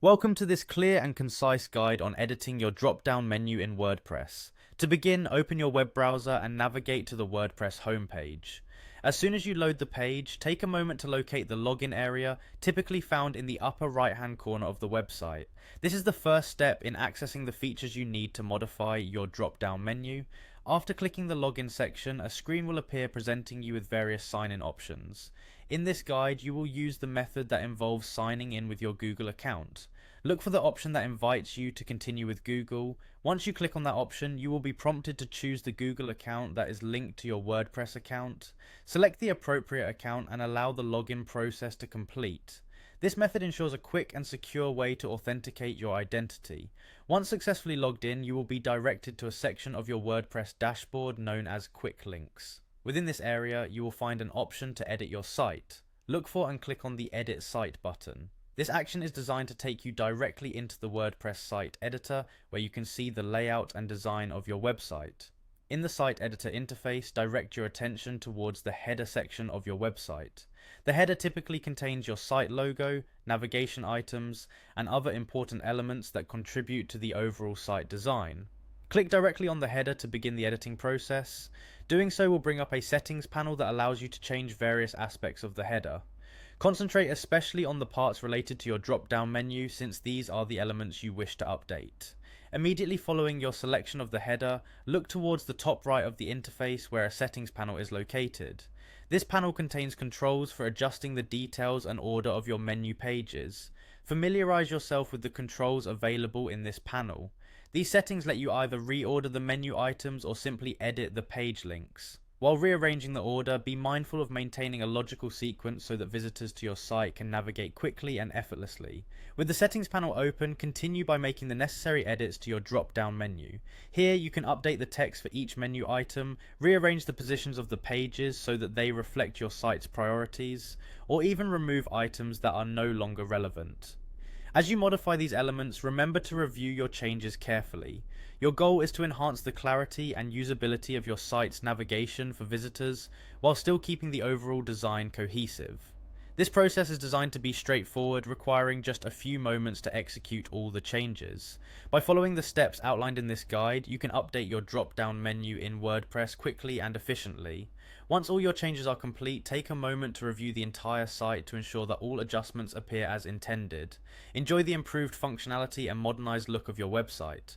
Welcome to this clear and concise guide on editing your drop-down menu in WordPress. To begin, open your web browser and navigate to the WordPress homepage. As soon as you load the page, take a moment to locate the login area, typically found in the upper right-hand corner of the website. This is the first step in accessing the features you need to modify your drop-down menu. After clicking the login section, a screen will appear presenting you with various sign-in options. In this guide, you will use the method that involves signing in with your Google account. Look for the option that invites you to continue with Google. Once you click on that option, you will be prompted to choose the Google account that is linked to your WordPress account. Select the appropriate account and allow the login process to complete. This method ensures a quick and secure way to authenticate your identity. Once successfully logged in, you will be directed to a section of your WordPress dashboard known as Quick Links. Within this area, you will find an option to edit your site. Look for and click on the Edit Site button. This action is designed to take you directly into the WordPress site editor, where you can see the layout and design of your website. In the site editor interface, direct your attention towards the header section of your website. The header typically contains your site logo, navigation items, and other important elements that contribute to the overall site design. Click directly on the header to begin the editing process. Doing so will bring up a settings panel that allows you to change various aspects of the header. Concentrate especially on the parts related to your drop-down menu, since these are the elements you wish to update. Immediately following your selection of the header, look towards the top right of the interface where a settings panel is located. This panel contains controls for adjusting the details and order of your menu pages. Familiarize yourself with the controls available in this panel. These settings let you either reorder the menu items or simply edit the page links. While rearranging the order, be mindful of maintaining a logical sequence so that visitors to your site can navigate quickly and effortlessly. With the settings panel open, continue by making the necessary edits to your drop-down menu. Here you can update the text for each menu item, rearrange the positions of the pages so that they reflect your site's priorities, or even remove items that are no longer relevant. As you modify these elements, remember to review your changes carefully. Your goal is to enhance the clarity and usability of your site's navigation for visitors, while still keeping the overall design cohesive. This process is designed to be straightforward, requiring just a few moments to execute all the changes. By following the steps outlined in this guide, you can update your drop-down menu in WordPress quickly and efficiently. Once all your changes are complete, take a moment to review the entire site to ensure that all adjustments appear as intended. Enjoy the improved functionality and modernized look of your website.